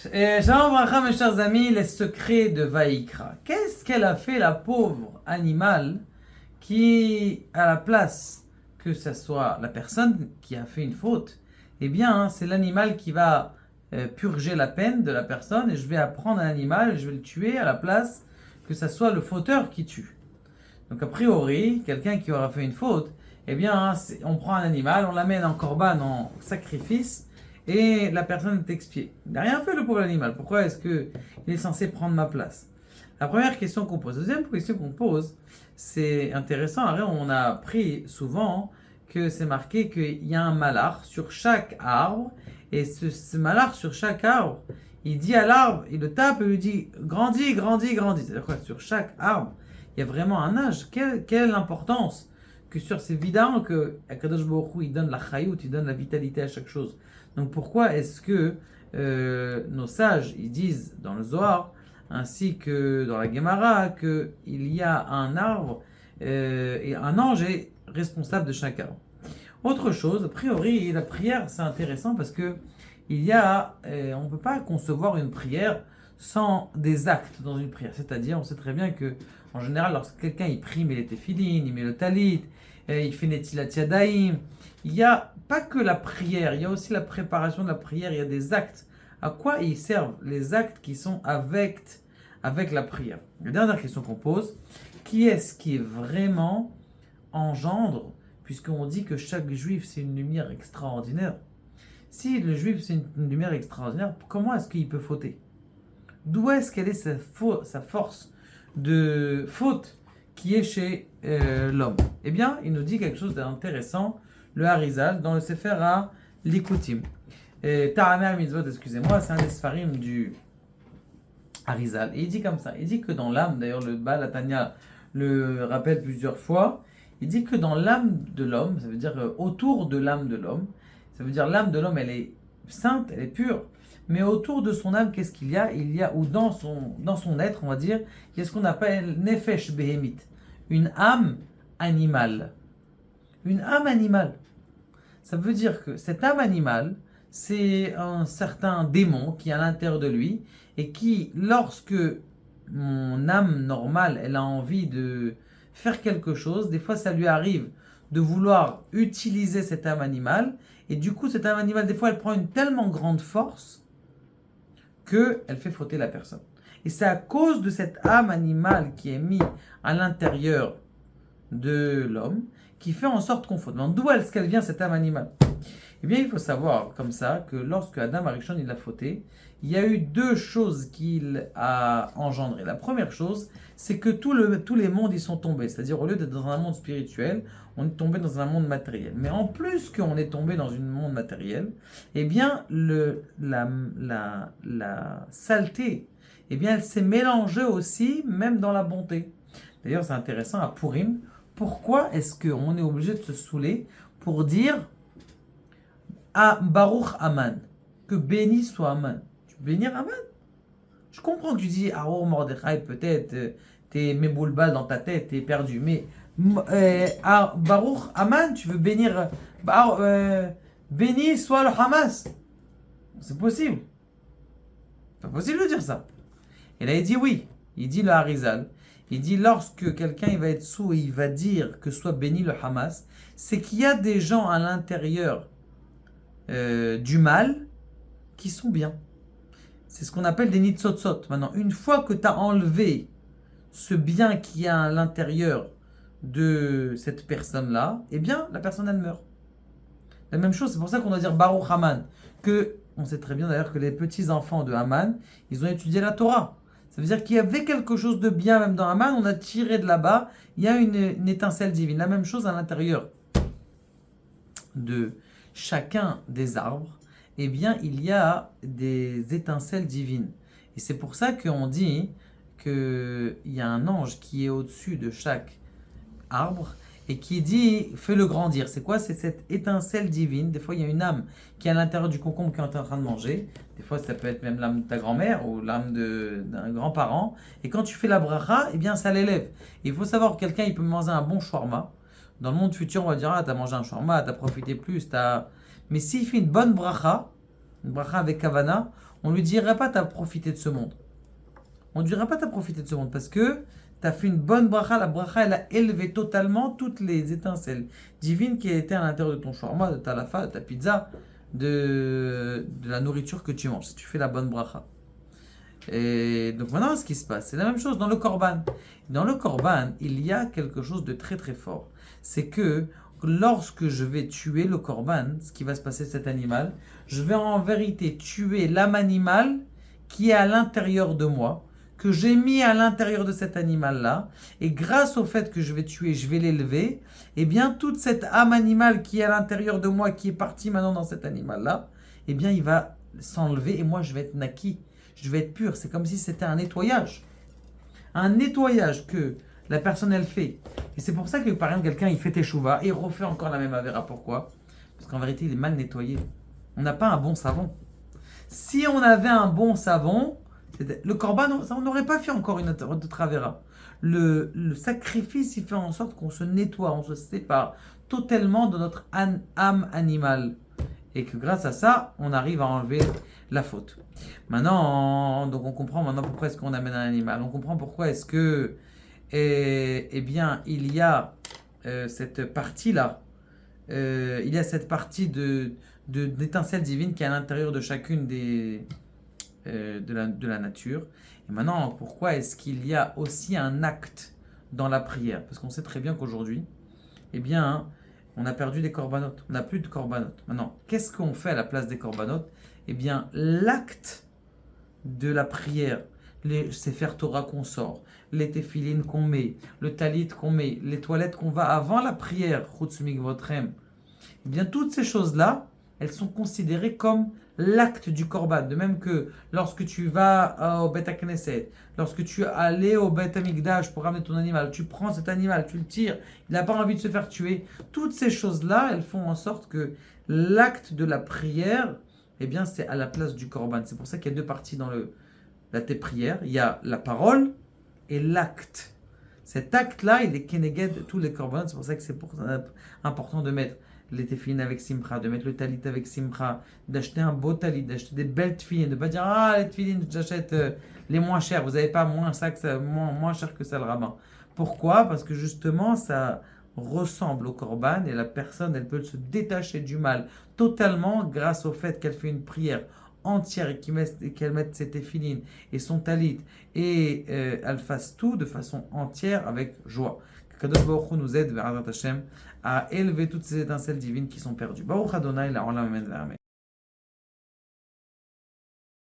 Shalom Bracha, mes chers amis, les secrets de Vaïkra. Qu'est-ce qu'elle a fait, la pauvre animale, qui, à la place que ce soit la personne qui a fait une faute, eh bien, c'est l'animal qui va purger la peine de la personne, et je vais apprendre un animal, et je vais le tuer à la place que ce soit le fauteur qui tue. Donc, a priori, quelqu'un qui aura fait une faute, eh bien, on prend un animal, on l'amène en corban, en sacrifice, et la personne est expiée. Il n'a rien fait, le pauvre animal. Pourquoi est-ce qu'il est censé prendre ma place? La première question qu'on pose. La deuxième question qu'on pose, c'est intéressant. On a appris souvent que c'est marqué qu'il y a un malach sur chaque arbre, et ce malach sur chaque arbre, il dit à l'arbre, il le tape et lui dit grandis, grandis, grandis. C'est-à-dire quoi? Sur chaque arbre, il y a vraiment un âge. Quelle importance que c'est évident que Akadosh Baruch Hu, il donne la chayout, il donne la vitalité à chaque chose. Donc pourquoi est-ce que nos sages ils disent dans le Zohar ainsi que dans la Gemara qu'il y a un arbre et un ange est responsable de chaque arbre. Autre chose, a priori la prière c'est intéressant parce que on ne peut pas concevoir une prière sans des actes dans une prière. C'est-à-dire, on sait très bien que en général, lorsque quelqu'un il prie, il met les téphilines, il met le talit, il fait Netilat Yadayim, il n'y a pas que la prière, il y a aussi la préparation de la prière, il y a des actes. À quoi ils servent les actes qui sont avec la prière? La dernière question qu'on pose, qui est-ce qui est vraiment engendre, puisqu'on dit que chaque juif c'est une lumière extraordinaire. Si le juif c'est une lumière extraordinaire, comment est-ce qu'il peut fauter? D'où est-ce qu'elle est sa force de faute qui est chez l'homme? Eh bien, il nous dit quelque chose d'intéressant, le Harizal, dans le Sefer à Likutim. Ta'ameh Mitzvot, excusez-moi, c'est un des Sfarim du Harizal. Et il dit comme ça, il dit que dans l'âme, d'ailleurs le Baal Atanya le rappelle plusieurs fois, il dit que dans l'âme de l'homme, ça veut dire autour de l'âme de l'homme, ça veut dire l'âme de l'homme, elle est sainte, elle est pure. Mais autour de son âme, qu'est-ce qu'il y a? Il y a, ou dans son être, on va dire, il y a ce qu'on appelle Nefesh Behemit, une âme animale. Une âme animale. Ça veut dire que cette âme animale, c'est un certain démon qui est à l'intérieur de lui et qui, lorsque mon âme normale, elle a envie de faire quelque chose, des fois ça lui arrive de vouloir utiliser cette âme animale et du coup cette âme animale, des fois elle prend une tellement grande force qu'elle fait fauter la personne. Et c'est à cause de cette âme animale qui est mise à l'intérieur de l'homme qui fait en sorte qu'on faute. Mais d'où est-ce qu'elle vient cette âme animale? Eh bien, il faut savoir comme ça que lorsque Adam Arishon il a fauté, il y a eu deux choses qu'il a engendrées. La première chose, c'est que tous les mondes ils sont tombés. C'est-à-dire, au lieu d'être dans un monde spirituel, on est tombé dans un monde matériel. Mais en plus qu'on est tombé dans un monde matériel, eh bien, la saleté, eh bien, elle s'est mélangée aussi, même dans la bonté. D'ailleurs, c'est intéressant, à Purim, pourquoi est-ce qu'on est obligé de se saouler pour dire à Baruch Aman, que béni soit Aman? Tu veux bénir Aman? Je comprends que tu dis Aror Mordechai, peut-être, t'es méboulbal dans ta tête, t'es perdu, mais à Baruch Aman, tu veux bénir, béni soit le Hamas. C'est possible. C'est pas possible de dire ça. Et là, il dit oui. Il dit le Harizal. Il dit lorsque quelqu'un il va être sourd et il va dire que soit béni le Hamas, c'est qu'il y a des gens à l'intérieur du mal qui sont bien. C'est ce qu'on appelle des nitzotzot. Maintenant, une fois que tu as enlevé ce bien qui est à l'intérieur de cette personne-là, eh bien, la personne elle meurt. La même chose, c'est pour ça qu'on doit dire Baruch Haman. Que, on sait très bien d'ailleurs que les petits-enfants de Haman, ils ont étudié la Torah. Ça veut dire qu'il y avait quelque chose de bien même dans Haman, on a tiré de là-bas, il y a une étincelle divine. La même chose à l'intérieur de chacun des arbres, eh bien, il y a des étincelles divines. Et c'est pour ça qu'on dit qu'il y a un ange qui est au-dessus de chaque arbre et qui dit fais-le grandir. C'est quoi? C'est cette étincelle divine. Des fois, il y a une âme qui est à l'intérieur du concombre qui est en train de manger. Des fois, ça peut être même l'âme de ta grand-mère ou l'âme d'un grand-parent. Et quand tu fais la bracha, eh bien, ça l'élève. Et il faut savoir que quelqu'un, il peut manger un bon shawarma. Dans le monde futur, on va dire, ah, t'as mangé un shawarma, t'as profité plus, Mais s'il fait une bracha avec kavana, On lui dira pas t'as profité de ce monde. On ne dira pas t'as profité de ce monde parce que t'as fait une bonne bracha. La bracha, elle a élevé totalement toutes les étincelles divines qui étaient à l'intérieur de ton shawarma, de ta lafa, de ta pizza, de la nourriture que tu manges. Si tu fais la bonne bracha. Et donc maintenant, ce qui se passe, c'est la même chose dans le korban. Dans le korban, il y a quelque chose de très très fort. C'est que lorsque je vais tuer le korban, ce qui va se passer cet animal, je vais en vérité tuer l'âme animale qui est à l'intérieur de moi, que j'ai mis à l'intérieur de cet animal-là, et grâce au fait que je vais tuer, je vais l'élever, et bien toute cette âme animale qui est à l'intérieur de moi, qui est partie maintenant dans cet animal-là, et bien il va s'enlever et moi je vais être naki, je vais être pur. C'est comme si c'était un nettoyage. Un nettoyage que la personne elle fait. Et c'est pour ça que par exemple quelqu'un il fait teshuva et il refait encore la même avéra. Pourquoi? Parce qu'en vérité il est mal nettoyé. On n'a pas un bon savon. Si on avait un bon savon, le korban, on n'aurait pas fait encore une autre avéra. Le sacrifice il fait en sorte qu'on se nettoie, on se sépare totalement de notre âme animale. Et que grâce à ça, on arrive à enlever la faute. Maintenant, donc on comprend maintenant pourquoi est-ce qu'on amène un animal. On comprend pourquoi est-ce que, eh bien, il y a cette partie-là. Il y a cette partie d'étincelle divine qui est à l'intérieur de chacune de la nature. Et maintenant, pourquoi est-ce qu'il y a aussi un acte dans la prière? Parce qu'on sait très bien qu'aujourd'hui, eh bien, on a perdu des corbanotes. On n'a plus de corbanotes. Maintenant, qu'est-ce qu'on fait à la place des corbanotes? Eh bien, l'acte de la prière, les sefer Torah qu'on sort, les téphilines qu'on met, le talit qu'on met, les toilettes qu'on va avant la prière, chutz mikvotrem, eh bien, toutes ces choses-là, elles sont considérées comme l'acte du korban. De même que lorsque tu vas au Bet HaKnesset, lorsque tu es allé au Bet HaMikdash pour ramener ton animal, tu prends cet animal, tu le tires, il n'a pas envie de se faire tuer. Toutes ces choses-là, elles font en sorte que l'acte de la prière, eh bien, c'est à la place du korban. C'est pour ça qu'il y a deux parties dans la prière. Il y a la parole et l'acte. Cet acte-là, il est keneged tous les korban. C'est pour ça que c'est important de mettre les téfilines avec simcha, de mettre le talit avec simcha, d'acheter un beau talit, d'acheter des belles téfilines, de ne pas dire ah les téfilines j'achète les moins chères, vous n'avez pas moins cher que ça le rabbin. Pourquoi? Parce que justement ça ressemble au korban et la personne elle peut se détacher du mal totalement grâce au fait qu'elle fait une prière entière et qu'elle mette ses téfilines et son talit et elle fasse tout de façon entière avec joie. Kadosh Baruch Hu nous aide, Ve'adat Hashem, à élever toutes ces étincelles divines qui sont perdues. Baruch Adonai, la Olam Amen.